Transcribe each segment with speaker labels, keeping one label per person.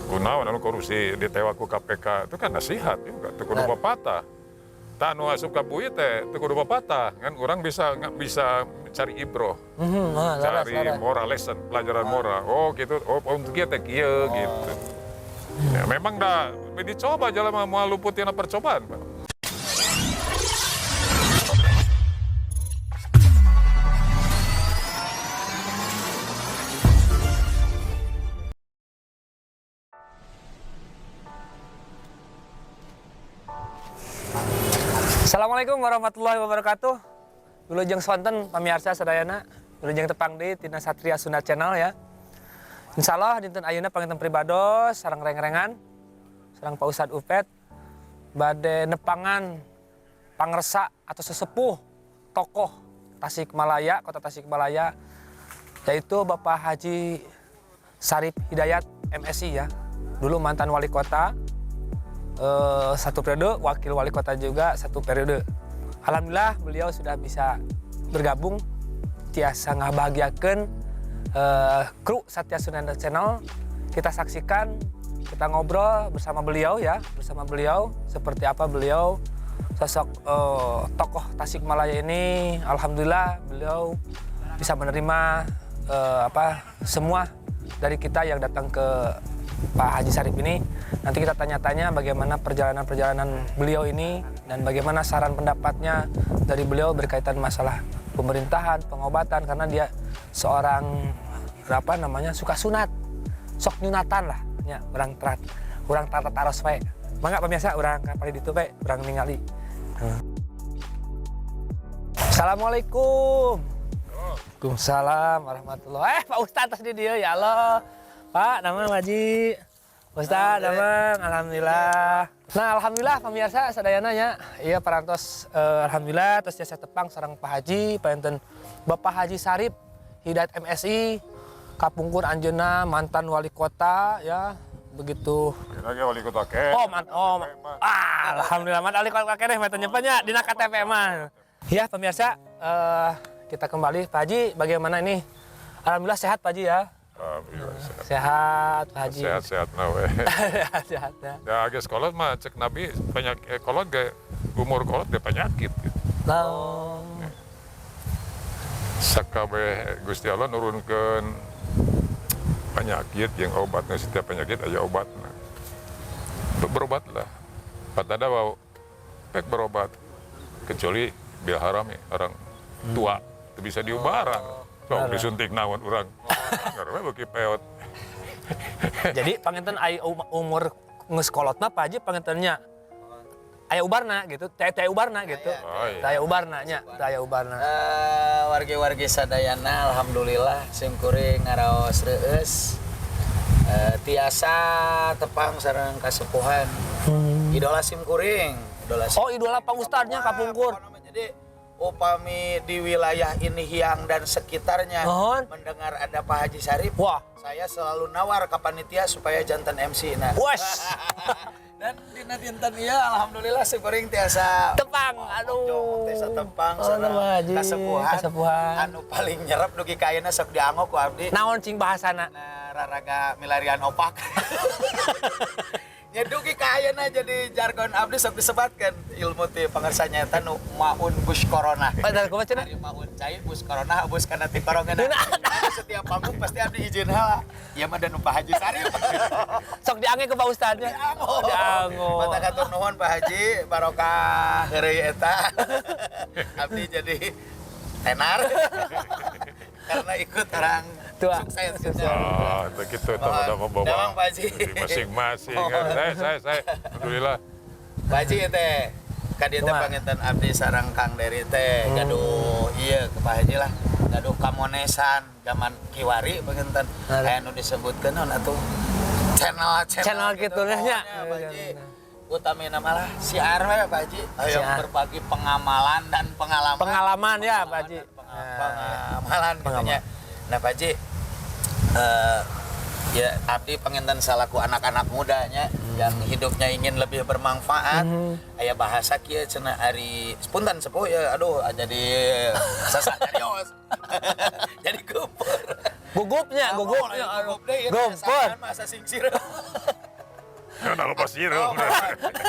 Speaker 1: Kunaon anu korupsi ditewa ku KPK itu kan nasihat juga teu kudu bapatah. Tah anu asup ka bui teh teu kudu bapatah kan orang bisa cari ibroh. Cari moral lesson, pelajaran moral. Oh gitu, oh untuk kieu teh kieu gitu. Ya, memang dah dicoba jalan mau luputin percobaan, Pak.
Speaker 2: Assalamualaikum warahmatullahi wabarakatuh. Wilujeng sonten pamirsa sadayana, wilujeng tepang di Tina Satria Sunda Channel ya. Insyaallah dinten ayeuna panginten pribados sareng reng-rengan sareng Pak Ustad Upet bade nepangan pangresa atau sesepuh tokoh Tasikmalaya, Kota Tasikmalaya, yaitu Bapak Haji Syarif Hidayat MSI ya. Dulu mantan wali kota, satu periode, wakil wali kota juga satu periode. Alhamdulillah beliau sudah bisa bergabung, tiasa ngabahagiakeun kru Satria Sunda Channel. Kita saksikan, kita ngobrol bersama beliau ya, bersama beliau seperti apa beliau sosok tokoh Tasikmalaya ini. Alhamdulillah beliau bisa menerima semua dari kita yang datang ke Pak Haji Syarif ini. Nanti kita tanya-tanya bagaimana perjalanan beliau ini dan bagaimana saran pendapatnya dari beliau berkaitan masalah pemerintahan, pengobatan, karena dia seorang suka sunat, sok nyunatan lah, ya, urang taros we. Mangga pemirsa urang kapal ditu we, urang ningali. Assalamualaikum. Waalaikumsalam warahmatullahi. Pak Ustadz di dia ya Allah. Pak, nama Haji Ustadz, nama alhamdulillah. Nah, alhamdulillah pemirsa sadayana nya. Iya parantos alhamdulillah terus saya tepang sareng Pak Haji, panten Bapak Haji Syarif Hidayat MSI, kapungkur anjeunna mantan wali kota ya. Begitu.
Speaker 1: Lagi wali kota ke.
Speaker 2: Alhamdulillah mantan wali kota keneh mah nyepanya dina KTP mah. Ya pemirsa, kita kembali Pak Haji, bagaimana ini? Alhamdulillah sehat Pak Haji ya. Sehat Pak Haji.
Speaker 1: Sehat na we.
Speaker 2: Sehat ya.
Speaker 1: Ya geus kolot mah cek Nabi banyak kolot ge umur kolot ge penyakit gitu.
Speaker 2: Oh.
Speaker 1: Sakabeh Gusti Allah nurunkeun penyakit yang obatnya setiap penyakit aya obatna. Berobatlah. Patada bau pek berobat kecuali bil haram ya, orang tua itu bisa diubaran. Kau disuntik naon urang. Karena beuki peot.
Speaker 2: Jadi panginten aya umur geus kolotna Pak Haji pangintennya aya ubarna gitu, teh ubarna gitu. Aya ubarna nya, aya ubarna.
Speaker 3: Wargi-wargi sadayana alhamdulillah simkuring ngaraos reueus. Tiasa tepang sareng kasepuhan. Idola simkuring,
Speaker 2: Oh, idola Pak Ustadznya kapungkur.
Speaker 3: Jadi upami di wilayah ini Hiang dan sekitarnya mendengar ada Pak Haji Syarif,
Speaker 2: wah,
Speaker 3: saya selalu nawar ke panitia supaya jantan MC. Nah, dan dina dinten ieu alhamdulillah simkuring tiasa
Speaker 2: tepang, aduh.
Speaker 3: Tiasa tepang sareng kasepuhan. Anu paling nyerep dugi ka ayeuna sok dianggo ku abdi.
Speaker 2: Naon cing bahasana?
Speaker 3: Nah, raraga milarian opak. Nyedugi ka ayeuna jadi jargon abdi sok disebatkeun ilmu ti pangarsa nyaeta nu maun bus corona.
Speaker 2: Padahal kumaha cenah?
Speaker 3: Ari maun cai bus corona bus kana ti corona. Setiap panggung pasti abdi izin heula. Ieu mah dan Pak Haji Syarif.
Speaker 2: Sok diangge ke Pak Ustadznya.
Speaker 3: Dianggo. Mata katur nuhun Pak Haji barokah heureuy eta. Abdi jadi tenar. Karena ikut orang sukses.
Speaker 1: Itu gitu, udah membawa
Speaker 3: Damang Pak Haji.
Speaker 1: Masing-masing. Saya, alhamdulillah.
Speaker 3: Pak Haji teh, kadieu teh panginten abdi sareng Kang Deri teh, gaduh ieu ke Pak Haji lah. Gaduh kamonesan zaman kiwari panginten. Aya nu disebutkeun naon atuh channel
Speaker 2: kitu nya.
Speaker 3: Pak Haji. Utamina malah siar we Pak Haji. Ayo berbagi pengamalan dan pengalaman.
Speaker 2: Pengalaman ya Pak Haji.
Speaker 3: Pengamalan gitu nya. Nah Pak Haji, ya abdi panginten salaku anak-anak mudanya yang hidupnya ingin lebih bermanfaat. Aya bahasa kieu cenah ari punten sepuh ya, aduh jadi sasarios. Jadi gupur.
Speaker 2: Gugupnya.
Speaker 3: Gugup deui.
Speaker 2: Gumpur.
Speaker 3: Masa singsir.
Speaker 1: Karena lepas siru.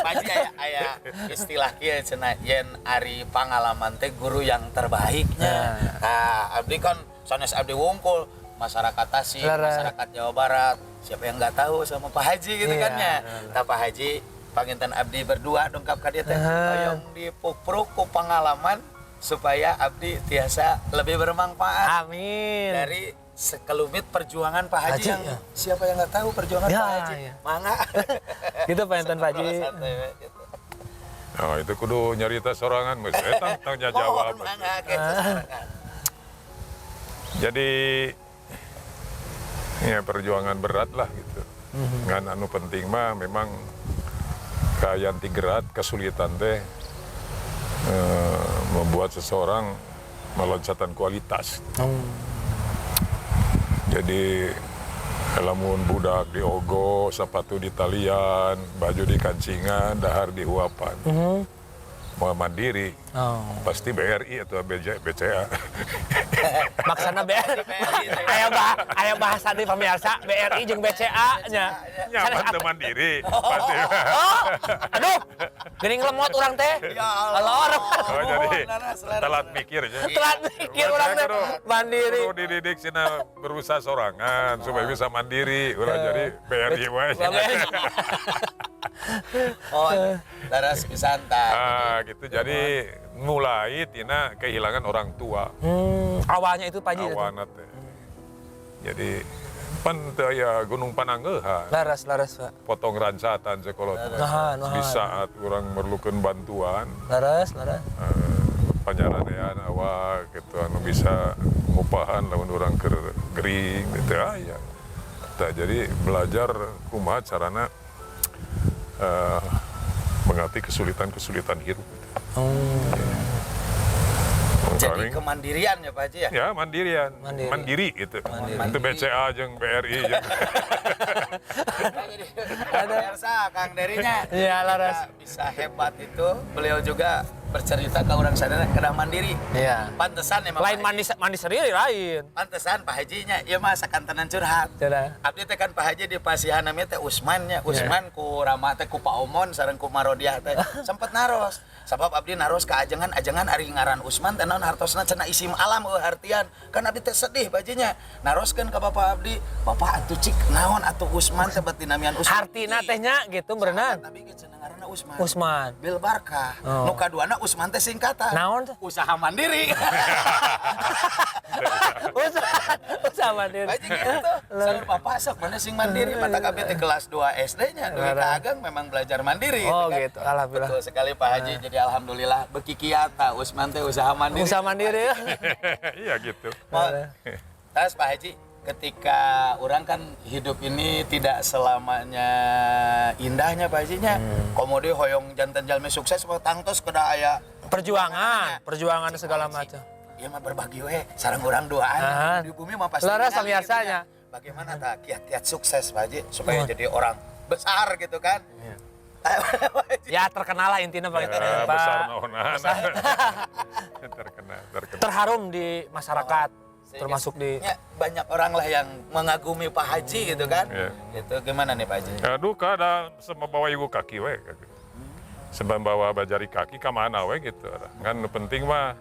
Speaker 3: Paji aya istilah kieu cenah yen ari pangalaman teh guru yang terbaiknya. Nah, abdi kan sanes abdi wungkul masyarakat Tasik, masyarakat Jawa Barat, siapa yang nggak tahu sama Pak Haji gitu kan ya. Nah, Pak Haji panginten abdi berdua dongkap ka dieu teh hoyong dipupuk ku pengalaman supaya abdi tiasa lebih bermanfaat.
Speaker 2: Amin.
Speaker 3: Dari sekelumit perjuangan Pak Haji, yang siapa yang nggak tahu perjuangan Pak Haji. Mangga.
Speaker 2: Gitu panginten Pak Haji.
Speaker 1: Nah, itu kudu nyarita sorangan, Mas. Tanya jawab. Jadi ya perjuangan berat lah gitu. Ngan anu penting mah memang kayan tigrat kesulitan teh membuat seseorang meloncatan kualitas. Jadi lamun budak di ogo, sepatu di talian, baju di kancingan, dahar di huapan. Mau mandiri, pasti BRI atau BCA.
Speaker 2: Maksana BRI. Aya bahasa di pemirsa BRI jeung BCA-nya.
Speaker 1: Nyaman teu mandiri. Pasti.
Speaker 2: Aduh, geuning lemot urang teh.
Speaker 3: Ya Allah.
Speaker 1: Oh, jadi telat mikir ya.
Speaker 2: Telat mikir urang teh mandiri.
Speaker 1: Kudu dididik cenah berusaha sorangan supaya bisa mandiri. Ulah jadi BRI wae.
Speaker 3: Oh, laras santai.
Speaker 1: Gitu. Jadi mulai tina kehilangan orang tua.
Speaker 2: Awalnya itu Pak Haji.
Speaker 1: Awana teh. Jadi pan teu aya Gunung Panangeuhan.
Speaker 2: Laras Pak.
Speaker 1: Potong rancatan sekolot. Di saat orang memerlukan bantuan,
Speaker 2: Laras.
Speaker 1: panjaranean awak gitu anu bisa ngupahan lamun urang keur gering gitu aya. Jadi belajar kumaha carana mengerti kesulitan hidup.
Speaker 3: Jadi kemandirian ya Pak Haji ya?
Speaker 1: Ya, mandirian. Mandiri itu. Itu BCA jeung BRI jeung.
Speaker 3: Ada biasa Kang Derinya.
Speaker 2: Iya, laras.
Speaker 3: Bisa hebat itu, beliau juga bercerita ke orang sadar kedah mandiri.
Speaker 2: Iya.
Speaker 3: Pantesan emang
Speaker 2: Lain mandi sendiri lain.
Speaker 3: Pantesan Pak Hajinya, ieu mah sakantenan curhat. Abdi teh kan Pak Haji di pasihan namanya teh Usman nya. Usman ku Rama teh ku Pak Omon sareng ku Marodiah teh sempet naros. Sabab abdi naros ka ajengan ari ngaran Usman teh naon hartosna cenah isim alam artian. Kan abdi teh sedih bajinya. Naroskeun ka Bapak abdi, Bapak atuh cik naon atuh Usman teh beuti namian Usman.
Speaker 2: Artina tehnya gitu berenang.
Speaker 3: Tapi cenah ngaranna Usman.
Speaker 2: Usman.
Speaker 3: Bil Barkah. Nu kaduana Usman teh singkatan.
Speaker 2: Naon teh?
Speaker 3: Usaha mandiri.
Speaker 2: Usaha mandiri.
Speaker 3: Baji gitu. Sareng Bapak sok mana sing mandiri mata kabeh teh kelas 2 SD-nya. Dulu ka Ageng memang belajar mandiri
Speaker 2: Oh
Speaker 3: kan.
Speaker 2: gitu. Alhamdulillah.
Speaker 3: Betul sekali Pak Haji. Jadi alhamdulillah beki kiata Usman teh usaha mandiri.
Speaker 2: Usaha mandiri ya.
Speaker 1: Iya gitu.
Speaker 3: Terus Pak Haji, ketika orang kan hidup ini tidak selamanya indahnya Pak Hajinya. Komode hoyong jantan jalmi sukses tangtos kedah aya
Speaker 2: perjuangan segala macam.
Speaker 3: Iya mah berbagi we, sareng urang doaan di bumi mah pasti.
Speaker 2: Laras biasanya.
Speaker 3: Bagaimana tak kiat-kiat sukses Pak Haji supaya jadi orang besar gitu kan?
Speaker 2: Ya terkenal lah intinya Pak.
Speaker 1: Besar naonan. Terkenal.
Speaker 2: Terharum di masyarakat, termasuk di
Speaker 3: banyak orang lah yang mengagumi Pak Haji gitu kan. Itu gimana nih Pak Haji?
Speaker 1: Duka ada bawa ibu kaki we. Sebab bawa bajari kaki ka mana we gitu. Kan penting mah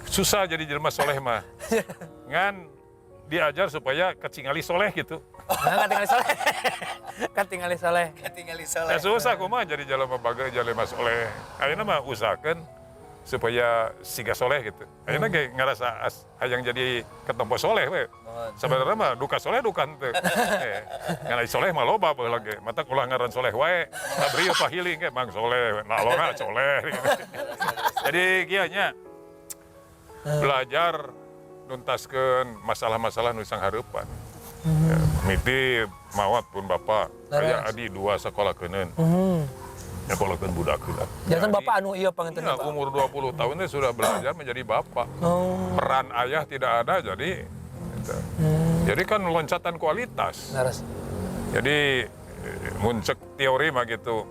Speaker 1: susah jadi jelema soleh mah. Ngan diajar supaya kecingali soleh gitu.
Speaker 2: Ketinggali soleh.
Speaker 1: Ya susah kumaha jadi jelema bager jelema soleh. Ayeuna mah usahakeun supaya siga soleh gitu. Ayeuna ge ngarasa hayang jadi ketempo soleh we. Sebenarnya mah duka soleh duka teu. Ngan soleh mah loba baheula ge. Mata ulah ngaran soleh wae. Sabri apa healing ge mang soleh, nalona soleh. Jadi kieu nya belajar nuntaskeun masalah-masalah nu sang hareupan. Ya, miti mawat pun bapak aya adi 2 sakolahkeuneun. Nyakolahkeun budak heula.
Speaker 2: Jangan bapak anu ieu panginten
Speaker 1: Bapak. Umur 20 tahun ini sudah belajar menjadi bapak. Peran ayah tidak ada jadi gitu. Jadi kan loncatan kualitas. Jadi muncul teori mah gitu.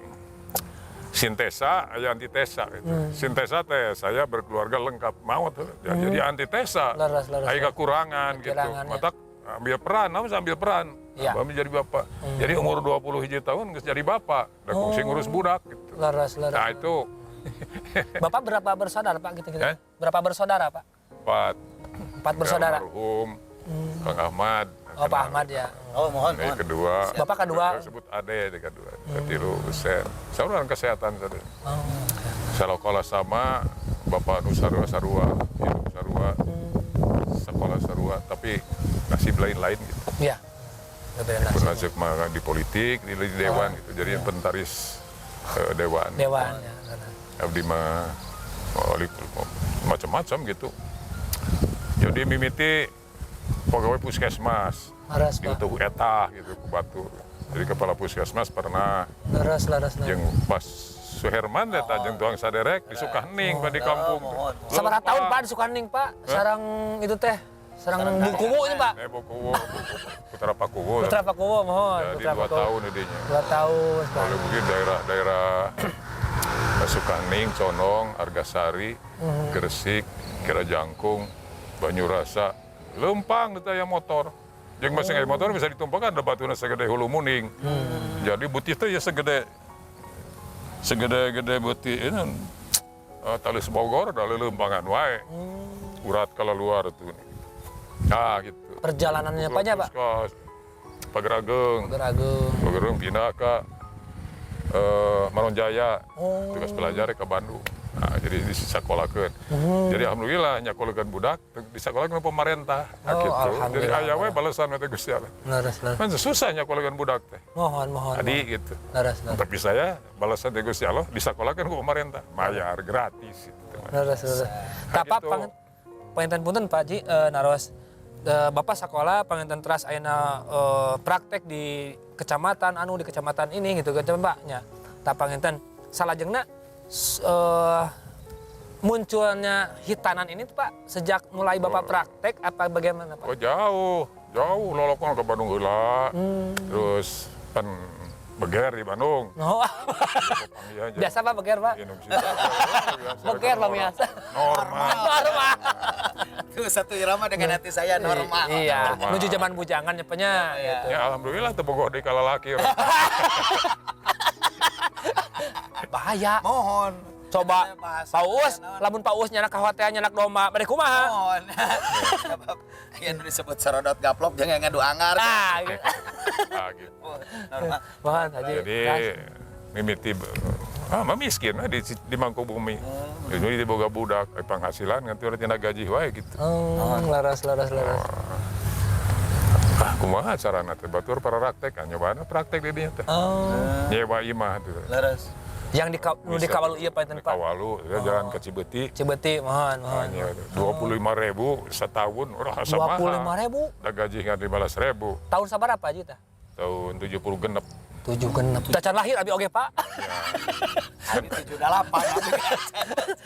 Speaker 1: Sintesa, aya antitesa. Gitu. Sintesa teh saya berkeluarga lengkap maut. Ya, jadi antitesa, aya kekurangan gitu. Matak ambil peran, ambil peran.
Speaker 2: Iya.
Speaker 1: Abah jadi bapak. Jadi umur 21 tahun geus jadi bapak. Da kungsi ngurus budak gitu.
Speaker 2: Laras.
Speaker 1: Nah itu
Speaker 2: Bapak berapa bersaudara Pak gitu?
Speaker 1: Eh?
Speaker 2: Berapa bersaudara Pak?
Speaker 1: 4
Speaker 2: 4 bersaudara.
Speaker 1: Almarhum Kang Ahmad.
Speaker 2: Oh Pak Ahmad ya.
Speaker 3: Oh, mohon.
Speaker 1: Yang kedua.
Speaker 2: Bapak kedua.
Speaker 1: Sebut Ade yang kedua. Ketilu Usen. Saluran kesehatan tadi. Sekolah sama Bapak Sarua, Ibu Sarua, sekolah Sarua, tapi nasib lain-lain gitu.
Speaker 2: Iya. Berbeda nasib.
Speaker 1: Masuk di politik, di dewan gitu. Jadi inventaris dewan.
Speaker 2: Dewan ya.
Speaker 1: Abdi mah macam-macam gitu. Jadi mimiti pegawai puskesmas.
Speaker 2: Laras Pak.
Speaker 1: Gitu eta gitu ku Batur. Jadi kepala puskesmas pernah
Speaker 2: Laras.
Speaker 1: jeung pas Suherman eta jeung tuang saderek di Sukahening di kampung.
Speaker 2: Sabaraha tahun Pak di Sukaning Pak? Sarang itu teh. Sarang Bukuwu ini Pak.
Speaker 1: Bukuwu, Putra Pakuwu.
Speaker 2: Putra Pakuwu mohon.
Speaker 1: Jadi
Speaker 2: Putra
Speaker 1: 2
Speaker 2: Pakuwu.
Speaker 1: tahun idenya.
Speaker 2: 2 tahun. Pak.
Speaker 1: Kalau mungkin daerah Sukaning, Condong, Argasari, Gresik, Kirajangkung, Banyurasa, lempang itu yang motor. Yang masih nggak motor bisa ditumpahkan ada batunya segede hulu muning. Jadi butih itu ya segede butih ini Talis Bogor dari lempangan wae. Urat kalau luar itu. Nah gitu.
Speaker 2: Perjalanannya apa aja Pak?
Speaker 1: Pagerageng. Pagerageng pindah ke Maronjaya, tugas belajar ke Bandung. Nah, jadi disekolahkeun. Jadi alhamdulillah nyakolahkeun budak disekolahkeun pemerintah. Nah, gitu. Jadi
Speaker 2: alhamdulillah.
Speaker 1: aya we balasan teh Gusti Allah.
Speaker 2: Laras.
Speaker 1: Kan susah nyakolahkeun budak teh.
Speaker 2: Mohon.
Speaker 1: Tadi gitu.
Speaker 2: Laras.
Speaker 1: Tapi saya balasan teh Gusti Allah disekolahkeun ku pemerintah, bayar gratis gitu.
Speaker 2: Laras.
Speaker 1: Nah,
Speaker 2: Tapak
Speaker 1: gitu.
Speaker 2: panginten punten Pak Ji naros. Bapak sekolah panginten teras ayeuna praktek di kecamatan di kecamatan ini gitu kan Paknya. Tah panginten salajengna munculnya hitanan ini tuh Pak sejak mulai Bapak praktek apa bagaimana Pak?
Speaker 1: Oh jauh lolokon ke Bandung heula. Terus kan beger di Bandung.
Speaker 2: Oh,
Speaker 1: Iya, aja.
Speaker 2: biasa Pak beger Pak? Beger Pak biasa.
Speaker 1: Normal.
Speaker 3: Tuh satu irama dengan hati saya normal.
Speaker 2: Iya,
Speaker 1: Normal.
Speaker 2: menuju zaman bujangan nyepenya gitu.
Speaker 1: Ya alhamdulillah teu bogoh deui ka lalaki.
Speaker 2: Bahaya.
Speaker 3: Mohon.
Speaker 2: Coba
Speaker 3: Bahasa
Speaker 2: Paus,
Speaker 3: naon.
Speaker 2: lamun Paus nyanak ka hotel nyanak domba, bade kumaha?
Speaker 3: Mohon. Yang disebut serodot gaplok jangan ngadu anggar.
Speaker 2: Nah, gitu.
Speaker 1: Nah, gitu.
Speaker 3: Normal.
Speaker 2: Mohon Haji.
Speaker 1: Jadi mimiti miskin di Mangkubumi. Jadi di boga budak penghasilan nganti urang tina gaji wae gitu.
Speaker 2: Laras.
Speaker 1: Kumaha carana teh batur para praktek kan nyobana praktek di dinya teh. Nyewa imah tuh.
Speaker 3: Laras.
Speaker 2: Yang di Kawalu ieu panten Pak.
Speaker 1: Kawalu ya jalan ke Cibeti.
Speaker 2: Cibeti, mohon.
Speaker 1: 25.000 setahun urang asa mahal.
Speaker 2: 25.000
Speaker 1: Da gaji ngan 15.000
Speaker 2: tahun sabaraha Pak Haji tah?
Speaker 1: tahun 70 genep.
Speaker 2: 7 genep. Tacan lahir abi oge Pak.
Speaker 3: Abi 78.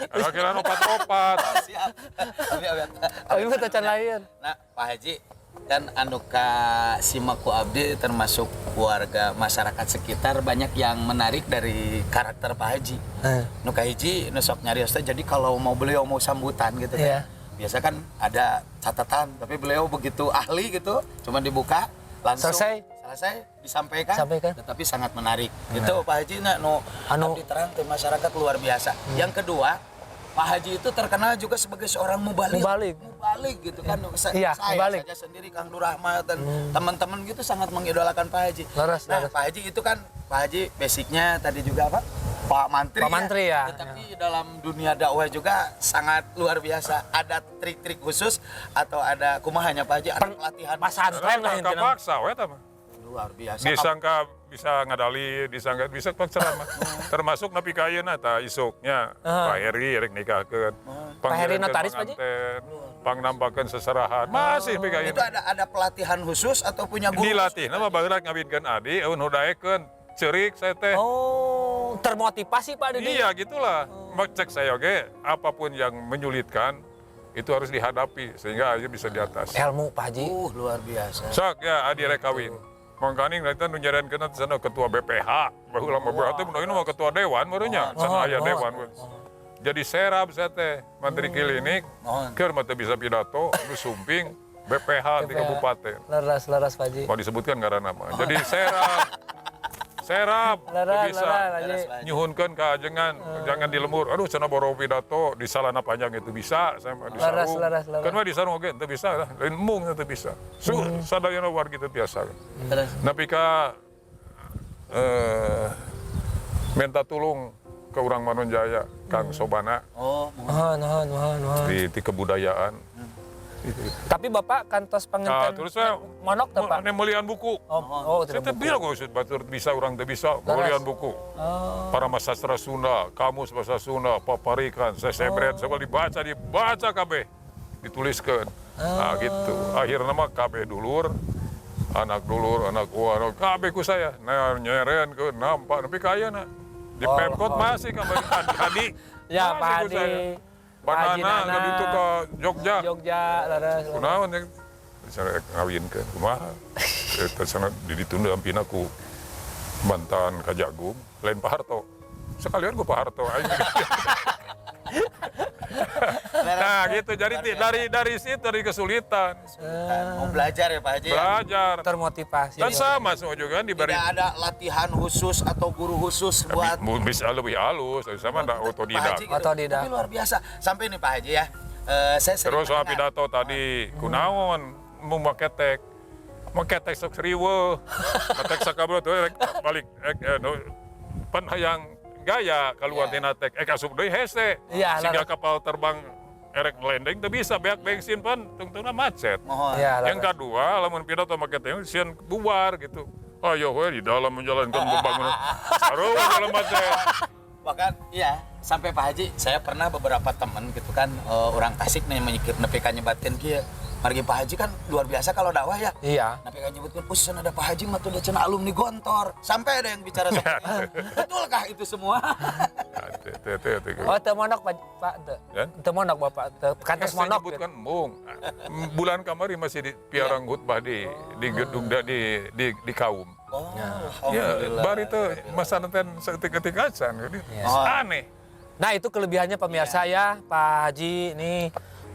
Speaker 1: Kira-kira opat-opat.
Speaker 3: Siap.
Speaker 2: Abi mah tacan lahir.
Speaker 3: Nah, Pak Haji kan anu ka simaku abdi termasuk warga masyarakat sekitar banyak yang menarik dari karakter Pak Haji. Nu ka hiji nu sok nyarios teh jadi kalau beliau mau sambutan gitu
Speaker 2: Iya.
Speaker 3: Biasa kan ada catatan tapi beliau begitu ahli gitu cuma dibuka langsung selesai disampaikan. Tetapi sangat menarik. Gitu Pak Haji nu abdi terang ke masyarakat luar biasa. Yang kedua Pak Haji itu terkenal juga sebagai seorang mubalik gitu kan.
Speaker 2: Iya,
Speaker 3: Saya
Speaker 2: mubalik.
Speaker 3: saja sendiri Kang Durahmat dan teman-teman gitu sangat mengidolakan Pak Haji.
Speaker 2: Laras.
Speaker 3: Pak Haji itu kan Pak Haji basicnya tadi juga apa? Pak Mantri.
Speaker 2: Pak Mantri ya.
Speaker 3: Tetapi dalam dunia dakwah juga sangat luar biasa. Ada trik-trik khusus atau ada kumahanya Pak Haji? Ada pelatihan
Speaker 2: Pesantren lah intinya.
Speaker 1: Kapaksa we eta mah.
Speaker 3: luar biasa.
Speaker 1: Disangka bisa ngadali, disangka bisa penceramah. Termasuk napi ka ayeuna tah isuknya Pak Heri rek nikahkeun.
Speaker 2: Pak Heri notaris, Pak Ji?
Speaker 1: Pangnampakeun seserahan. Masih pi ka
Speaker 3: Itu
Speaker 1: ayeuna.
Speaker 3: ada pelatihan khusus atau punya guru?
Speaker 1: Dilatih nama bagerak ngabidkeun adi eun hudaekeun ceurik saya teh.
Speaker 2: Oh, termotivasi Pak Didi.
Speaker 1: Iya gitulah. Cek saya oke, apapun yang menyulitkan itu harus dihadapi sehingga aja bisa di atas.
Speaker 2: Ilmu Pak Haji.
Speaker 3: Luar biasa.
Speaker 1: Sok ya adi rek kawin. Mangkaning nanti nunjareunkeun sana ketua BPH, baheula mah BPH teh mun mah ketua dewan barunya, sana aya dewan. Jadi serap saya teh, menteri klinik, keur mah teu bisa pidato, nu sumping. BPH di kabupaten.
Speaker 2: Leras Pak Haji.
Speaker 1: Mau disebutkan karena nama. Jadi serap
Speaker 2: Leras
Speaker 1: bisa
Speaker 2: Haji.
Speaker 1: nyuhunkan ke ajengan, jangan dilemur. Aduh, cenah boro pidato di salana panjang itu bisa, saya mah di sarung.
Speaker 2: Leras.
Speaker 1: Kan mah di sarung oge teu bisa lah, lain mung teu bisa. Sadayana wargi teu biasa. Napi ka minta tulung ke urang Manonjaya, Kang Sobana
Speaker 3: Oh,
Speaker 2: Mohon.
Speaker 1: di kebudayaan.
Speaker 2: Tapi Bapak kantos panginten
Speaker 1: Terus saya
Speaker 2: monok teu Pak?
Speaker 1: melian buku. Saya
Speaker 2: tidak
Speaker 1: teh bilang kok batur bisa orang teh bisa melian buku. Para sastra Sunda, kamus bahasa Sunda, paparikan, saya sebret, saya dibaca kabeh, dituliskan. Nah gitu. Akhirnya mah kabeh dulur, anak kabeh ku saya. Nah nyeren ke nampak tapi kaya nak. Di Pemkot masih kabeh adik.
Speaker 2: Ya
Speaker 1: masih
Speaker 2: Pak
Speaker 1: ku
Speaker 2: Hadi.
Speaker 1: saya.
Speaker 2: Pak Haji
Speaker 1: Banana
Speaker 2: Nana.
Speaker 1: kan itu ke Jogja.
Speaker 2: Leras.
Speaker 1: Kunaon yang saya ngawin ke kumaha. Tersana ditunda ampina ku mantan Kajagung, lain Pak Harto. Sekalian ku Pak Harto. Nah gitu, jadi dari situ dari kesulitan.
Speaker 3: mau belajar ya Pak Haji.
Speaker 1: Belajar.
Speaker 2: Termotivasi.
Speaker 1: Dan sama semua juga kan diberi.
Speaker 3: Tidak ada latihan khusus atau guru khusus buat
Speaker 1: Bisa lebih halus, sama ada
Speaker 3: Pak
Speaker 1: otodidak.
Speaker 3: Haji gitu.
Speaker 2: Otodidak.
Speaker 3: Tapi luar biasa. Sampai nih Pak Haji ya. Saya sering
Speaker 1: Terus soal
Speaker 3: tanya,
Speaker 1: pidato tadi, kunaon, mau maketek. Maketek sok seriwe. Maketek sakabro tuh balik. Pan hayang gaya keluar tina tek. Asup deui hese.
Speaker 2: Iya,
Speaker 1: Sehingga kapal terbang erek landing teu bisa beak bensin pan tungtungna macet.
Speaker 3: mohon.
Speaker 2: Ya,
Speaker 1: Yang kedua, lamun pidato maketek sieun bubar gitu. Ayo we di dalam menjalankan pembangunan. Sarua dalam macet.
Speaker 3: Bahkan iya sampai Pak Haji saya pernah beberapa teman gitu kan orang Tasik nih menyikir nepi ka nyebatkeun kieu. Margi Pak Haji kan luar biasa kalau dakwah ya.
Speaker 2: Iya.
Speaker 3: Nepi ka nyebutkeun sana ada Pak Haji mah tuh cenah alumni Gontor. Sampai ada yang bicara seperti itu. Betulkah itu semua?
Speaker 2: Oh, teu monok Pak teu.
Speaker 1: Dan?
Speaker 2: Teu monok Bapak. Teu kantos
Speaker 1: Saya
Speaker 2: monok.
Speaker 1: nyebutkan mung. Bulan kamari masih di piarang khutbah di gedung di kaum.
Speaker 3: Oh,
Speaker 1: Ya,
Speaker 3: alhamdulillah.
Speaker 1: bar itu masa nanti seketik acan. Jadi aneh.
Speaker 2: Nah, itu kelebihannya pemirsa ya, Pak Haji ini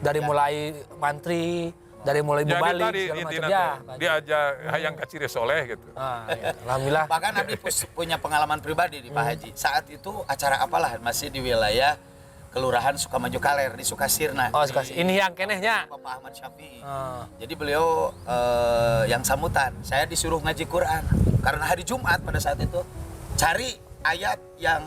Speaker 2: dari mulai mantri, dari mulai
Speaker 1: Jadi
Speaker 2: bubalik
Speaker 1: tadi
Speaker 2: segala macam
Speaker 1: intinya
Speaker 2: ya.
Speaker 1: teh, diajak hayang kaciri soleh gitu.
Speaker 2: Ya. Alhamdulillah.
Speaker 3: Bahkan Abdi punya pengalaman pribadi di Pak Haji. Saat itu acara apalah masih di wilayah Kelurahan Sukamaju Kaler di Sukasirna.
Speaker 2: Oh, ini yang kenehnya.
Speaker 3: Bapak Ahmad Syafi'i.
Speaker 2: Oh.
Speaker 3: Jadi beliau yang sambutan. Saya disuruh ngaji Quran karena hari Jumat pada saat itu cari ayat yang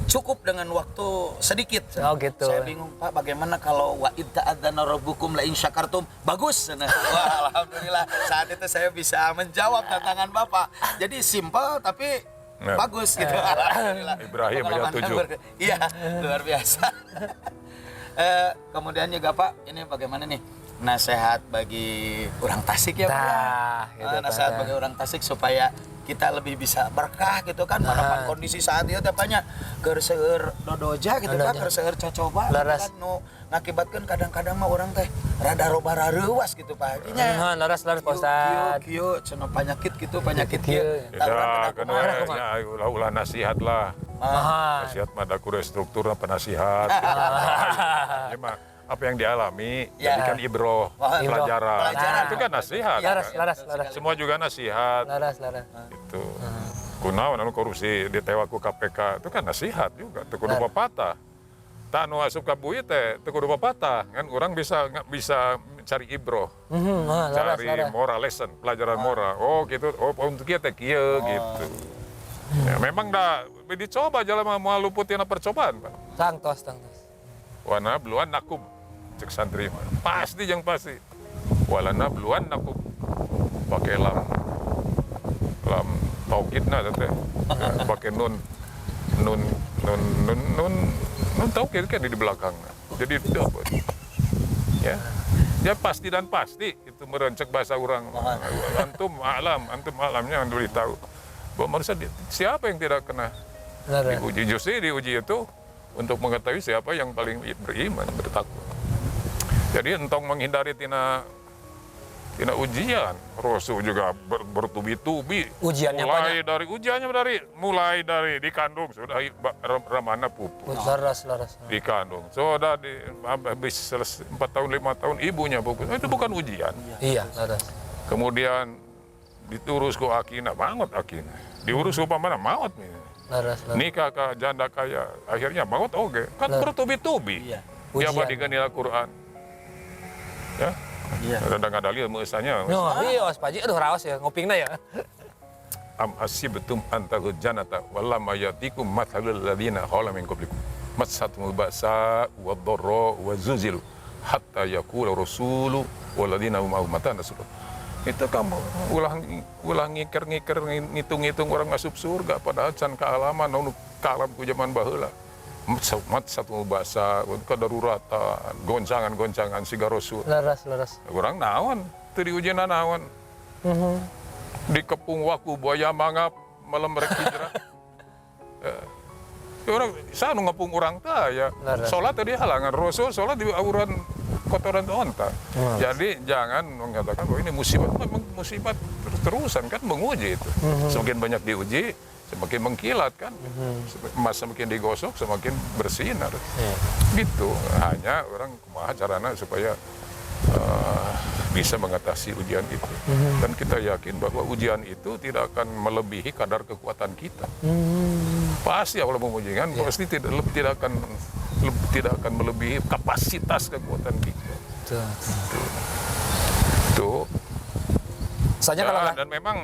Speaker 3: cukup dengan waktu sedikit.
Speaker 2: Oh, gitu.
Speaker 3: Saya bingung Pak, bagaimana kalau wa idza adzana rabbukum la in syakartum? Bagus. Nah, wah, alhamdulillah saat itu saya bisa menjawab tantangan Bapak. Jadi simpel tapi bagus gitu. Alhamdulillah.
Speaker 1: Ibrahim ya 7.
Speaker 3: Iya, luar biasa. Kemudian juga Pak, ini bagaimana nih nasihat bagi orang Tasik ya Pak?
Speaker 2: Nah, gitu,
Speaker 3: Nasihat
Speaker 2: Pak.
Speaker 3: bagi orang Tasik supaya kita lebih bisa berkah gitu kan, harapan kondisi saat itu tepatnya keur seueur dodoja gitu kan, keur seueur cocoba gitu
Speaker 2: Laras.
Speaker 3: kan, nu ngakibatkeun kadang-kadang mah orang teh rada loba rareuwas gitu Pak Hajinya.
Speaker 2: Laras Pak Ustad.
Speaker 3: Kieu cenah penyakit gitu, penyakit
Speaker 2: Kieu.
Speaker 3: kieu.
Speaker 1: Ya, kan ya ulah nasihat lah.
Speaker 2: Mahal.
Speaker 1: Nasihat mah ada struktur penasihat. Ya mah apa yang dialami
Speaker 3: Ya.
Speaker 1: jadikan ibroh, pelajaran.
Speaker 3: Pelajaran.
Speaker 1: Itu kan nasihat.
Speaker 2: Laras,
Speaker 1: kan?
Speaker 2: laras.
Speaker 1: Semua juga nasihat.
Speaker 2: Laras.
Speaker 1: Itu. Kunaon anu korupsi ditewa ku KPK itu kan nasihat juga. Teu kudu papatah. Tak anu asup ka bui teh teu kudu papatah. Kan orang bisa cari ibroh.
Speaker 2: Laras.
Speaker 1: Cari moral lesson, pelajaran moral. Oh gitu. Oh untuk kieu teh kieu gitu. Ya, memang dah dicoba jalan mau luputin percobaan, Pak.
Speaker 2: Tangtos.
Speaker 1: Wana beluan nakum cek santri mah. Pasti yang pasti. Walana beluan nakum pakai lam taukidna teh. Pakai nun taukid kan di belakangnya. Jadi dapat. Ya. Ya pasti dan pasti itu merencek bahasa orang. Antum alamnya yang beritahu. Bahwa manusia siapa yang tidak kena diuji, justru diuji itu untuk mengetahui siapa yang paling beriman, bertakwa. Jadi entong menghindari tina tina ujian. Rasul juga bertubi-tubi.
Speaker 2: Ujiannya
Speaker 1: mulai dari dikandung sudah ramana pupus.
Speaker 2: Laras.
Speaker 1: Dikandung sudah habis 4 tahun 5 tahun ibunya pupus. Itu bukan ujian.
Speaker 2: Iya, laras.
Speaker 1: Kemudian diurus ku akina, maut akina. Diurus upamana maut nih.
Speaker 2: Laras.
Speaker 1: Nikah ke janda kaya, akhirnya maut oke. Kan bertubi-tubi.
Speaker 3: Iya.
Speaker 1: Dia
Speaker 2: Ujian.
Speaker 1: badikan Al-Quran. Ya.
Speaker 3: Iya.
Speaker 1: Ada dalil mesanya.
Speaker 2: No, iya, Paji. Aduh, raos ya, ngopingna ya.
Speaker 1: Am hasibtum an takhul jannata wallam yatikum mathalul ladzina khala min qablikum massatumul ba'sa wad-dharra wa zuzilu hatta yaqula rasulu wal ladzina hum mata nasrullah. Itu kamu ulang ngikir-ngikir ngitung-ngitung orang masuk surga padahal can kealaman nu kalam ku zaman baheula. Matsatumul ba'sa kadaruratan goncangan-goncangan siga rasul.
Speaker 2: Laras.
Speaker 1: Orang naon teu diujian naon. Dikepung waku buaya mangap malam mereka hijrah. Orang sanu ngepung orang ta ya. Salat tadi halangan Rasul salat di auran kotoran onta. Jadi jangan mengatakan bahwa ini musibat, memang musibat terus-terusan kan menguji itu. Semakin banyak diuji, semakin mengkilat kan. Emas semakin digosok, semakin bersinar. Gitu. Hanya orang kumaha carana supaya bisa mengatasi ujian itu. Dan kita yakin bahwa ujian itu tidak akan melebihi kadar kekuatan kita. Pasti Allah mengujikan, pasti tidak akan melebihi kapasitas kekuatan kita. Tuh.
Speaker 2: Soalnya kalau
Speaker 1: Dan memang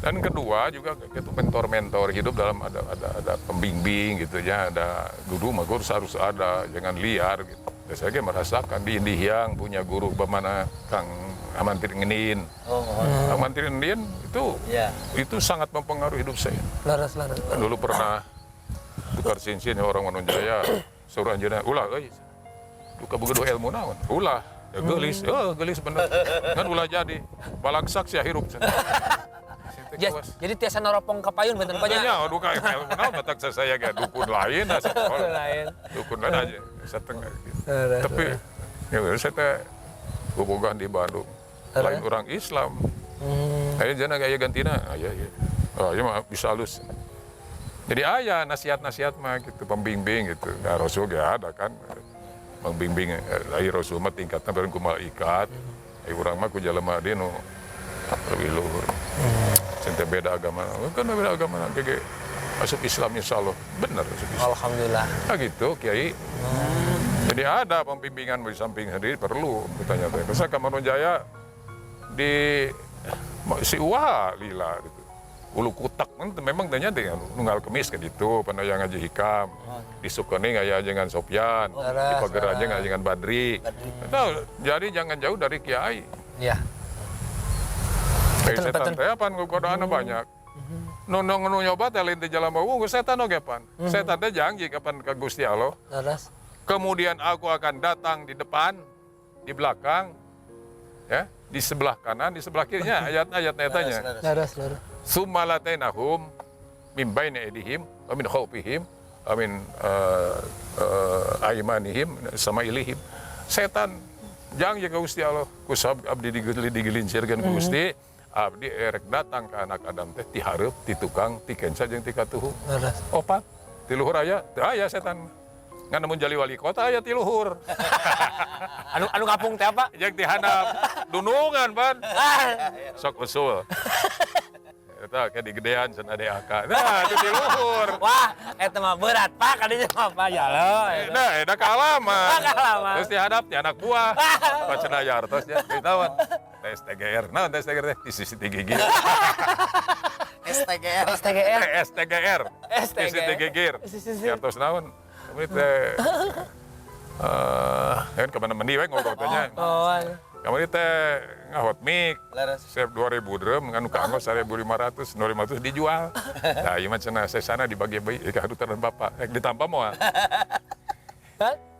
Speaker 1: dan kedua juga itu mentor-mentor hidup dalam ada pembimbing gitu ya, ada guru mah guru harus ada, jangan liar gitu. Saya merasakan di Indihiang punya guru bagaimana Kang Amantir Ngenin. Amantir Ngenin itu sangat mempengaruhi hidup saya.
Speaker 2: laras.
Speaker 1: Dulu pernah tukar cincin orang Manunjaya, suruh anjeunna ulah euy. Duka begitu ilmu naon? Ulah. Ya gelis bener. Kan ulah jadi balangsak sia hirup.
Speaker 2: Jadi tiasa naropong kapayun benten banyak.
Speaker 1: Ya, duka ilmu naon batak saya ge dukun lain da
Speaker 2: Lain.
Speaker 1: dukun lain aja setengah gitu. Tapi ya saya teh bobogan di Bandung. Lain orang Islam. Ayo jana gaya gantina. Iya. Oh, iya mah bisa halus. Jadi aya nasihat-nasihat mah gitu, pembimbing gitu. Nah, Rasul ya ada kan. Membimbing ai Rasul mah tingkatna bareng ku malaikat. Ai urang mah ku jelema dia nu lebih luhur. Cinta beda agama. Kan beda agama ge masuk Islam insyaallah. Benar masuk Islam.
Speaker 2: Alhamdulillah.
Speaker 1: Nah gitu, Kiai. Jadi ada pembimbingan di samping sendiri perlu bertanya tanya. Masa Manunjaya di si Uwa lila gitu. Ulu kutak memang tanya dengan nunggal kemis kan itu pernah yang ngaji hikam di Sukening aya dengan Sofyan di Pager aja dengan Badri. Nah, jadi jangan jauh dari kiai.
Speaker 2: Iya.
Speaker 1: Kayak setan teh pan godaana banyak. Nu nyoba teh lain teh jalan bawu setan oge pan. Setan teh janji kapan ka Gusti Allah.
Speaker 2: Laras.
Speaker 1: Kemudian aku akan datang di depan, di belakang, ya, di sebelah kanan, di sebelah kirinya ayat-ayat netanya.
Speaker 2: Laras.
Speaker 1: Summa latainahum min baini aydihim wa min khalfihim wa min aymanihim sama ilihim. Setan jangan ka Gusti Allah, kusab abdi digelincirkeun ku Gusti, abdi erek datang ke anak Adam teh ti hareup, ti tukang, ti kenca jeung ti katuhu. Opat, ti luhur aya, teu aya setan. Ngan namun jali wali kota aya ti luhur.
Speaker 2: Anu ngapung teh apa?
Speaker 1: Jeung ti handap dunungan pan. Sok usul. Eta kayak digedean cenah DAK. Nah, itu di luhur.
Speaker 2: Wah, eta mah berat, Pak. Kadinya mah apa ya lo.
Speaker 1: Nah, eta kaalaman.
Speaker 2: Kaalaman.
Speaker 1: Terus dihadap ti anak buah. Pak cenah yartos nya. Ditawan. STGR. Nah, STGR teh di sisi gigi.
Speaker 3: STGR.
Speaker 1: STGR. Sisi yartos naon? Kami teh kan kemana mandi we ngobrol tanya. Kami teh ngahot mik, setiap 2.000 drum, nganu kanggo 1.500, 2.500 dijual. Nah, iya mah cenah saya sana dibagi bayi, kahadutan bapak, ditampa moal.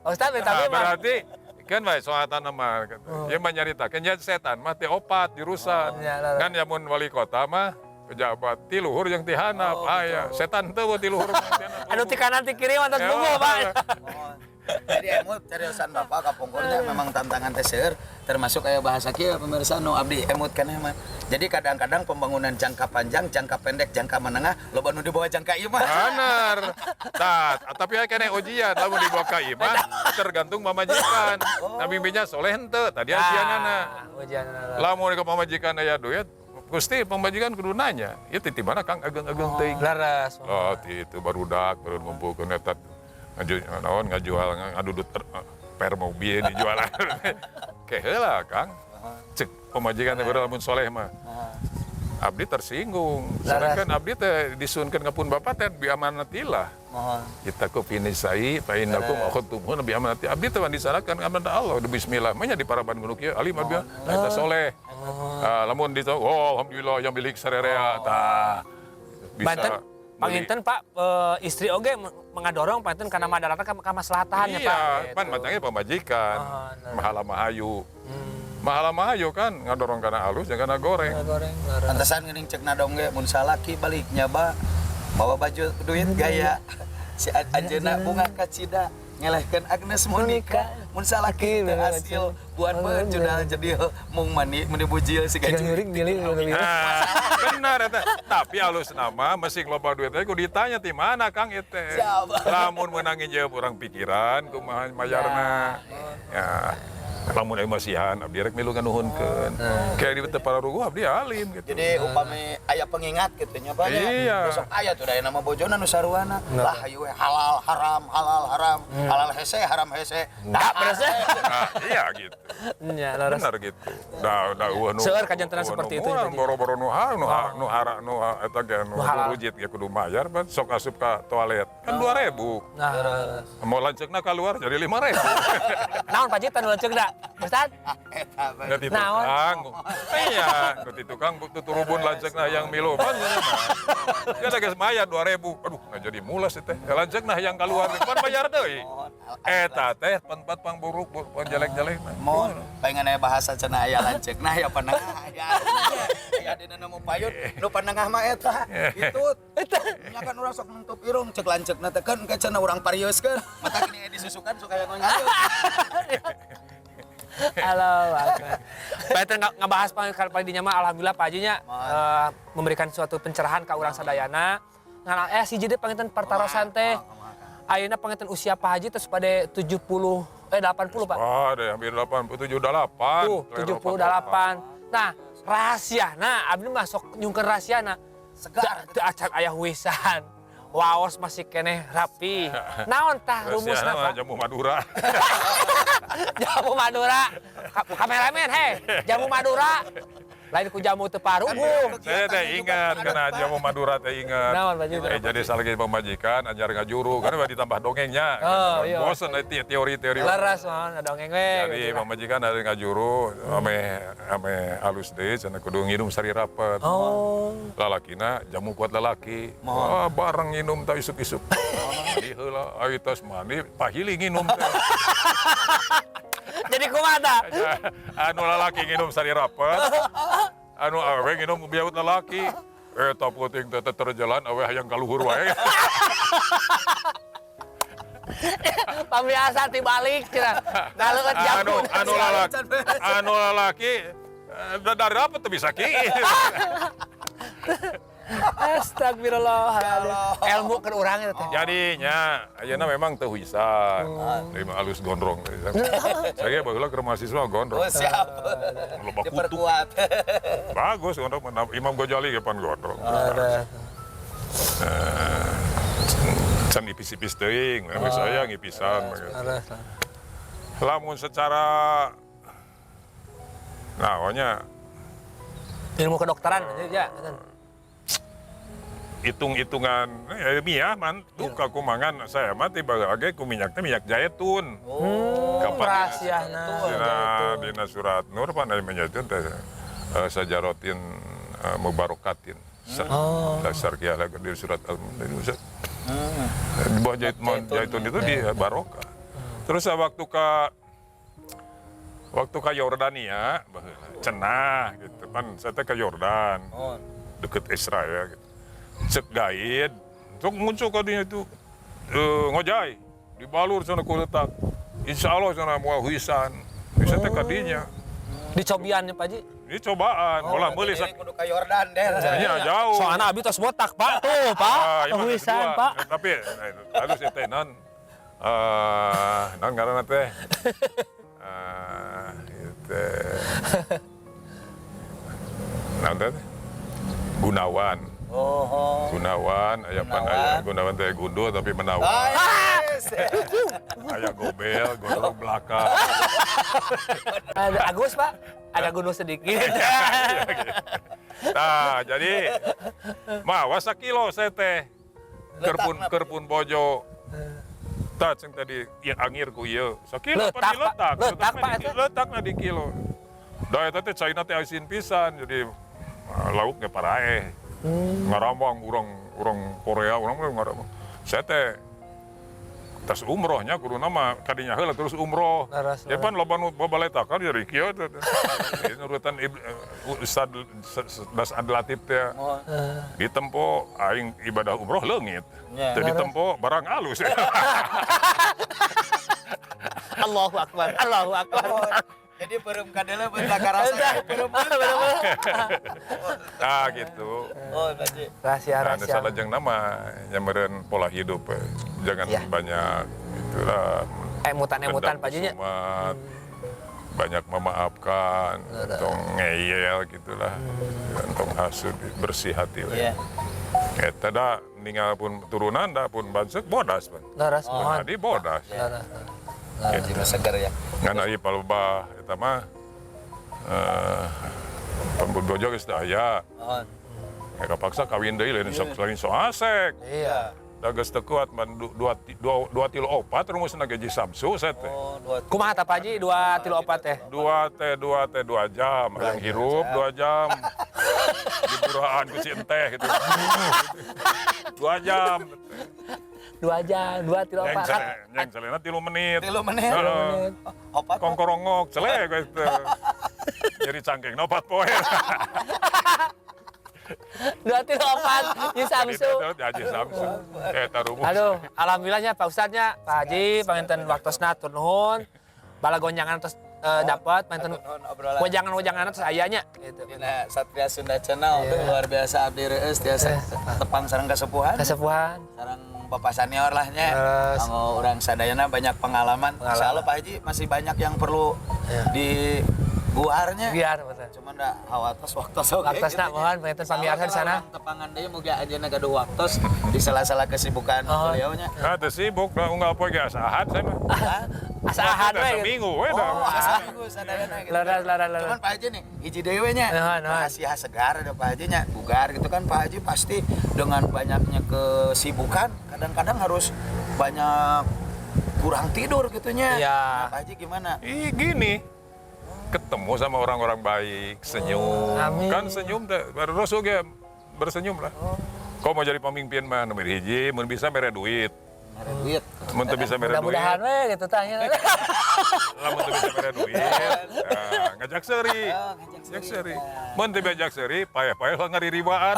Speaker 2: Ustaz, tapi
Speaker 1: berarti kan bae soatan mah, ieu mah nyaritakeun nya setan mah teh opat dirusak. Kan yamun wali kota mah pejabat ti luhur jeung ti handap aya, setan teu ti luhur.
Speaker 2: Anu ti kanan ti kiri mah tos bungo, Pak.
Speaker 3: Jadi emut cariosan Bapak kapungkurnya memang tantangan teser termasuk kayak bahasa kieu pemirsa nu abdi emut kana mah. Jadi kadang-kadang pembangunan jangka panjang, jangka pendek, jangka menengah loba nu di bawah jangka ieu mah.
Speaker 1: Benar. Tapi kena ujian lamun dibawa ka iman tergantung pamajikan. Nah mimpinya soleh henteu tadi ujianana.
Speaker 2: Ujianana.
Speaker 1: Lamun ka pamajikan aya duit Gusti pemajikan kudu nanya, ya titi mana Kang ageng-ageng teuing.
Speaker 2: Laras.
Speaker 1: Oh, itu barudak baru ngumpulkeun eta ngajual ngadudut per mobil dijual. Keheula Kang. Cek pemajikan teh lamun soleh mah. Abdi tersinggung. Sedangkan abdi teh disuunkeun ka pun Bapa teh bi amanatilah.
Speaker 3: Mohon.
Speaker 1: Kita ku finisai fa innakum akhadtum bi amanati. Abdi teh disalakan amanat Allah bismillah. Manya di paraban gunung kieu alim abdi eta soleh. Lamun di alhamdulillah yang milik sarerea tah bisa
Speaker 2: Banten panginten Pak istri oge mengadorong panginten kana madarata ka maslahatan ya Pak.
Speaker 1: Iya, pan matangnya pemajikan. Mahala mahayu. Mahala mahayu kan ngadorong kana alus jeung kana goreng.
Speaker 3: Pantesan geuning cek nadong ge mun salaki baliknya bawa baju duit gaya si anjeunna bunga kacida ngelehkeun Agnes Monica mun salaki teu hasil buat judal jadi mung mani bujil si gaji.
Speaker 1: Benar eta. Tapi alus nama meusing loba duit teh kudu ditanya ti mana Kang ieu teh. Lamun meunang jeup urang pikiran kumaha mayarna. Ya. Lamun emosian abdi rek milu nganuhunkeun. Kayak di teu pararuguh abdi alim gitu.
Speaker 3: Jadi upami aya pengingat gitu nya Pak.
Speaker 1: Iya.
Speaker 3: Besok aya tuh daya nama bojona nu saruana. Lah hayu we halal haram, halal haram, halal hese haram hese.
Speaker 2: Enggak beresnya.
Speaker 1: Nah, iya gitu.
Speaker 2: Nya laras.
Speaker 1: Benar gitu. Da nu
Speaker 2: Seueur kajantenan seperti itu.
Speaker 1: Boro-boro nu hara nu eta ge nu rujit ge kudu mayar ban sok asup ka toilet. Kan 2.000.
Speaker 2: Nah,
Speaker 1: Mau lanceukna keluar jadi 5.000.
Speaker 2: naon Pak Jitan lanceuk da? Ustaz?
Speaker 3: Eta
Speaker 1: Da ti tukang. Iya, da ti tukang tuturubun lanceukna yang milu. Pan ya da geus mayar 2.000. Aduh, nah jadi mulas teh. Lanceukna yang keluar pan bayar deui. Eta teh tempat pang buruk, pang jelek-jelek.
Speaker 3: mohon pengen aya bahasa cenah aya lanceukna aya panengah aya aya dina nu payut nu panengah mah eta itu nya kan urang sok nutup irung cek lanceukna teh kan cenah urang parioskeun mata kini disusukan suka yang ngayo.
Speaker 2: Halo, Pak Eten ngebahas paling dinya mah alhamdulillah Pak Hajinya memberikan suatu pencerahan ka urang sadayana. Nah, si jadi panginten partarosan teh ayeuna panginten usia Pak Haji terus pada 80 Pak.
Speaker 1: Oh, ada hampir 87 8.
Speaker 2: Tuh, 78. Nah, rahasiana abdi masuk nyungkeun rahasiana.
Speaker 3: Segar.
Speaker 2: Teu acan aya huisan. Waos masih keneh rapi. Naon tah rumusna Pak?
Speaker 1: Jamu Madura.
Speaker 2: Jamu Madura. Kameramen, jamu Madura. Lain ku jamu teu paruguh.
Speaker 1: Saya teh ingat karena jamu Madura teh ingat.
Speaker 2: Naon Pak Jitan?
Speaker 1: Jadi salagi pemajikan ajar ngajuru karena ditambah dongengnya.
Speaker 2: Oh, iya.
Speaker 1: Bosen teori-teori.
Speaker 2: Laras mohon ada dongeng we.
Speaker 1: Jadi pemajikan ada ngajuru ame alus deui cenah kudu nginum sari rapet.
Speaker 2: Oh.
Speaker 1: Lalakina jamu kuat lalaki. Wah, bareng nginum teh isuk-isuk. Di heula ayo tos mandi pahili nginum teh.
Speaker 2: Jadi kumaha tah?
Speaker 1: Anu lalaki nginum sari rapet. Anu awe nginum biaut lalaki. Eta puting teh terjalan awe hayang kaluhur wae.
Speaker 2: Pambiasa tibalik cenah. Ngaleukeut jamu.
Speaker 1: Anu lalaki dari apa tuh bisa ki?
Speaker 2: Astagfirullah. Ilmu ke urang eta teh.
Speaker 1: Jadinya ayeuna memang teu hisan. Lima alus gondrong. Saya baheula keur mahasiswa gondrong.
Speaker 3: Oh siap.
Speaker 1: Loba kutu.
Speaker 3: Diperkuat.
Speaker 1: Bagus gondrong Imam Ghazali ge pan gondrong. Can ipis-ipis teuing, saya ngipisan. Lamun secara pokoknya
Speaker 2: Ilmu kedokteran ya.
Speaker 1: hitung-hitungan ilmiah man tuh kakumangan saya mah tiba lagi ku minyak teh minyak zaitun.
Speaker 2: Rahasiana.
Speaker 1: Dina surat Nur pan aya zaitun teh sajarotin mubarakatin. Dasar kieu di surat Al-Mu'min. Di bawah zaitun itu di barokah. Terus waktu ke Yordania, cenah gitu kan, saya teh ke Yordan, deket Israel gitu. Cek gaid, cok muncul kadinya itu ngojai, dibalur sana ku letak. Insya Allah sana mau hisan. Bisa teh kadinya.
Speaker 2: Dicobiannya Pak Haji.
Speaker 1: Ini cobaan, bola beli
Speaker 3: Ini kudu ke Yordan deh.
Speaker 1: Iya jauh.
Speaker 2: Soalnya abi tos botak Pak tuh Pak.
Speaker 1: Iya,
Speaker 2: Kehuisan
Speaker 1: kedua.
Speaker 2: Pak.
Speaker 1: Tapi harus itu non karena teh itu nanti Gunawan.
Speaker 3: Oh.
Speaker 1: Gunawan, aya pan aya Gunawan teh gundu tapi menawan. Aya gobel, gondrong belakang.
Speaker 2: Ada Agus Pak, agak gunung sedikit.
Speaker 1: Nah, jadi mawa sakilo saya teh. Kerpun bojo. Tah ceng tadi yang angir ku ieu. Sakilo
Speaker 2: Letak,
Speaker 1: apa diletak?
Speaker 2: Pak. Letak, Pak, eta.
Speaker 1: Letakna di kilo. Da eta teh caina teh asin pisan jadi lauknya parae. Ngaramang urang Korea urang ngaramang. Saya teh tas umrohnya kudu nama kadinya heula terus umroh.
Speaker 2: Laras,
Speaker 1: Ya pan loba nu babaletakan dari kieu teh. Nurutan Ustad Das Adlatif teh. Ditempo aing ibadah umroh leungit.
Speaker 3: Ya.
Speaker 1: Teu ditempo barang alus.
Speaker 2: Allahu Akbar, Allahu Akbar.
Speaker 3: Jadi beureum kadele bentak karasa. Beureum.
Speaker 1: Nah gitu.
Speaker 3: Oh, Pak Haji.
Speaker 1: Nah,
Speaker 2: Rahasia-rahasia.
Speaker 1: salah jeung nama nyameureun pola hidup. Jangan
Speaker 2: Iya.
Speaker 1: banyak itulah
Speaker 2: Emutan-emutan Pak Haji nya.
Speaker 1: kusumat, banyak memaafkan, tong ngeyel gitulah, tong hasud, bersih hati lah.
Speaker 3: Iya.
Speaker 1: Eta da ninggal pun turunan da pun bansek bodas pan.
Speaker 2: Laras mohon.
Speaker 1: Tadi bodas.
Speaker 2: Laras.
Speaker 3: Jiru seger ya.
Speaker 1: Ngan ieu palebah eta mah pembodojo geus da aya.
Speaker 3: Mohon.
Speaker 1: Ya kapaksa kawin deui lain so asek.
Speaker 2: Iya.
Speaker 1: Da geus teu kuat man 2 tilu 4 rumusna gaji Samsu set teh.
Speaker 3: Oh, 2
Speaker 2: Kumaha tah Pak Haji 2 3 4 teh?
Speaker 1: 2 jam, yang hirup 2 jam. Diburahan ku si enteh gitu. 2 jam.
Speaker 2: 2 jam, 2 3 4.
Speaker 1: Yang celena 3 menit.
Speaker 3: 3 menit.
Speaker 1: Heeh.
Speaker 3: Opat.
Speaker 1: Kongkorongok celeh geus teh. Jadi cangkeng 4 poe.
Speaker 2: 2 3 4 di Samsu.
Speaker 1: Haji Samsu. Eta rumus.
Speaker 2: Aduh, alhamdulillahnya Pak Ustadznya, Pak Haji, panginten waktosna tur nuhun. Bala gonjangan terus dapat, panginten
Speaker 3: Obrolan.
Speaker 2: wejangan-wejangan terus ayanya gitu.
Speaker 3: Dina Satria Sunda Channel itu luar biasa abdi reueus tiasa tepang sareng kasepuhan.
Speaker 2: Kasepuhan.
Speaker 3: Sareng Bapak senior lah nya.
Speaker 2: Terus.
Speaker 3: Kanggo urang sadayana banyak pengalaman. Insyaallah Pak Haji masih banyak yang perlu dibuarnya.
Speaker 2: Biar betul.
Speaker 3: Cuman da hawatos waktos oge.
Speaker 2: Waktosna mohon panginten pamirsa di sana.
Speaker 3: Tepangan deui muga ajeuna gaduh waktos di sela-sela kesibukan beliaunya.
Speaker 1: Ah, teu sibuk lah unggal poe ge asahan saya mah.
Speaker 2: Asa ahad we. gitu.
Speaker 1: Seminggu we dah.
Speaker 3: Oh, asa minggu sadayana gitu.
Speaker 2: Laras.
Speaker 3: Cuman Pak Haji nih, hiji dewe nya.
Speaker 2: Nuhun.
Speaker 3: Rahasia segar ada Pak Haji nya. Bugar gitu kan Pak Haji pasti dengan banyaknya kesibukan kadang-kadang harus banyak kurang tidur gitunya.
Speaker 2: Iya.
Speaker 3: Nah, Pak Haji gimana?
Speaker 1: Gini, ketemu sama orang-orang baik, senyum.
Speaker 2: Amin.
Speaker 1: Kan senyum teh Rasul ge bersenyum lah. Kau mau jadi pemimpin mah nomor hiji, mun bisa mere duit.
Speaker 3: Ada duit.
Speaker 1: Mun teu bisa mere duit.
Speaker 2: Mudah-mudahan we gitu tanya.
Speaker 1: Lamun teu bisa mere duit. Nah, ngajak seuri. Ngajak seuri. Mun teu ngajak seuri, payah-payah lah ngariribaan.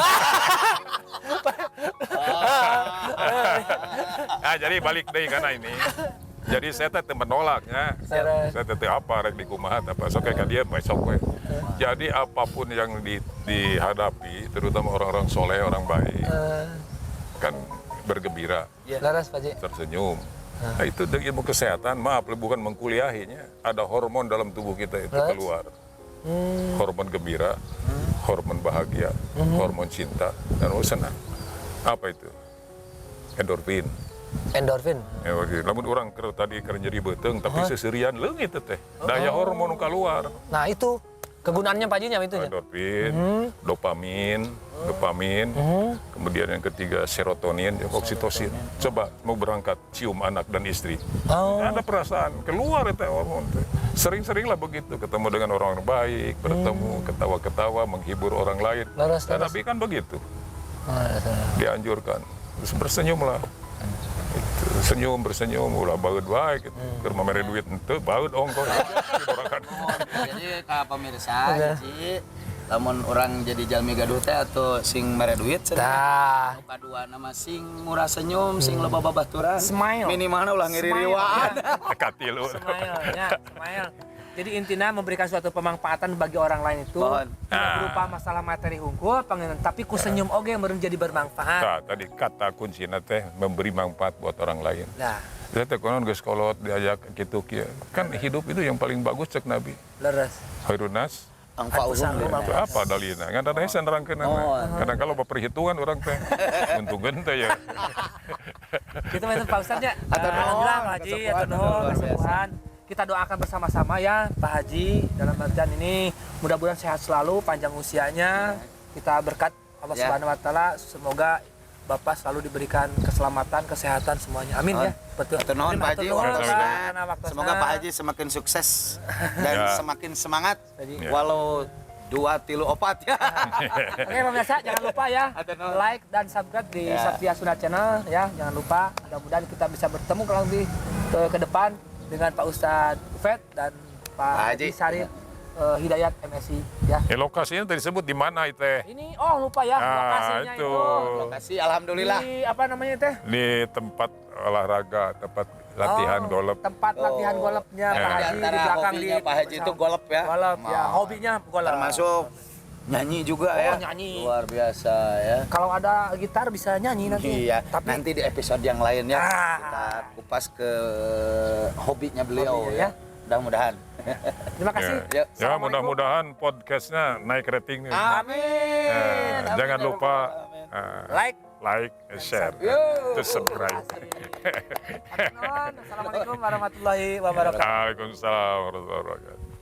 Speaker 1: Nah, jadi balik deui kana ini. Jadi saya teh menolaknya. Saya teh apa rek dikumaha apa sok ka dia besok we. Jadi apapun yang dihadapi, terutama orang-orang soleh, orang baik, kan bergembira,
Speaker 2: Laras Pak Haji.
Speaker 1: tersenyum. Nah itu dari ilmu kesehatan, maaf bukan mengkuliahinya. Ada hormon dalam tubuh kita itu keluar. Hormon gembira, hormon bahagia, hormon cinta, dan senang. Apa itu? Endorfin.
Speaker 2: Endorfin.
Speaker 1: Namun orang tadi kerja di beteng, tapi seserian leungit teh. Daya hormon keluar.
Speaker 2: Nah itu kegunaannya Pak Haji nya itu ya.
Speaker 1: Endorfin, dopamin, kemudian yang ketiga serotonin, oksitosin. Coba mau berangkat cium anak dan istri, ada perasaan keluar itu hormon. Sering-seringlah begitu, ketemu dengan orang baik, bertemu, ketawa-ketawa, menghibur orang lain. Dan Nabi kan begitu, dianjurkan. Terus bersenyumlah. Senyum bersenyum ulah baut baik gitu. Keur mamere duit henteu baut ongkos.
Speaker 3: Jadi ka pemirsa hiji lamun orang jadi jalmi gaduh teh atau sing mere duit cenah.
Speaker 2: Tah.
Speaker 3: Nu kadua nama sing murah senyum, sing loba babaturan.
Speaker 2: Smile.
Speaker 3: Minimalna ulah ngiririwaan.
Speaker 1: Katilu.
Speaker 2: Smile, ya, smile. Jadi intinya memberikan suatu pemanfaatan bagi orang lain itu
Speaker 3: Mohon.
Speaker 2: tidak berupa masalah materi unggul, pangeran, tapi ku senyum oge meureun jadi bermanfaat.
Speaker 1: Nah, tadi kata kuncinya teh memberi manfaat buat orang lain.
Speaker 2: Nah,
Speaker 1: Dia teh konon geus kolot diajak gitu kieu. Kan hidup itu yang paling bagus cek Nabi.
Speaker 2: leres.
Speaker 1: Khairunas
Speaker 3: Angfa'uhum
Speaker 1: itu apa dalilna? Ngan ada yang nerangkeun kadang kalau perhitungan orang teh untungkeun teh ya.
Speaker 2: Kita main Pak Ustadz ya. Alhamdulillah Pak Haji, atur nuhun kesembuhan. Kita doakan bersama-sama ya Pak Haji dalam artian ini mudah-mudahan sehat selalu, panjang usianya. Kita berkat Allah
Speaker 3: Ya.
Speaker 2: Subhanahu wa taala semoga Bapak selalu diberikan keselamatan, kesehatan semuanya. Amin ya. Betul.
Speaker 3: Atur nuhun Pak Haji.
Speaker 2: Terima kasih.
Speaker 3: Semoga Pak Haji semakin sukses dan
Speaker 1: Ya.
Speaker 3: semakin semangat
Speaker 2: Jadi-
Speaker 3: walau 2-3-4 ya.
Speaker 2: Oke pemirsa, jangan lupa ya
Speaker 3: Atur nuhun.
Speaker 2: like dan subscribe di
Speaker 3: Ya.
Speaker 2: Satria Sunda Channel ya. Jangan lupa. Mudah-mudahan kita bisa bertemu kalau lebih ke depan dengan Pak Ustadz Ufet dan Pak
Speaker 3: Haji.
Speaker 2: Haji Sarif Hidayat MSI ya.
Speaker 1: Lokasinya tadi disebut di mana itu teh?
Speaker 2: Ini lupa ya lokasinya
Speaker 1: itu.
Speaker 3: Lokasi alhamdulillah.
Speaker 2: di apa namanya teh?
Speaker 1: Di tempat olahraga, tempat latihan golf.
Speaker 2: Tempat latihan golfnya Pak
Speaker 1: Ya.
Speaker 2: Haji di
Speaker 3: Antara
Speaker 2: belakang
Speaker 3: hobinya Pak Haji itu golf ya.
Speaker 2: golf ya. Hobinya golf.
Speaker 3: Termasuk nyanyi juga ya.
Speaker 2: nyanyi.
Speaker 3: Luar biasa ya.
Speaker 2: Kalau ada gitar bisa nyanyi nanti.
Speaker 3: Iya,
Speaker 2: Tapi
Speaker 3: nanti di episode yang lain ya
Speaker 2: Ah.
Speaker 3: kita kupas ke hobinya beliau
Speaker 2: Hobinya,
Speaker 3: ya. Mudah-mudahan.
Speaker 2: terima kasih.
Speaker 3: Ya.
Speaker 1: Ya mudah-mudahan podcastnya naik ratingnya.
Speaker 3: Amin.
Speaker 1: Jangan lupa
Speaker 2: Like.
Speaker 1: like, share, terus subscribe.
Speaker 2: Assalamualaikum warahmatullahi wabarakatuh.
Speaker 1: Waalaikumsalam warahmatullahi wabarakatuh.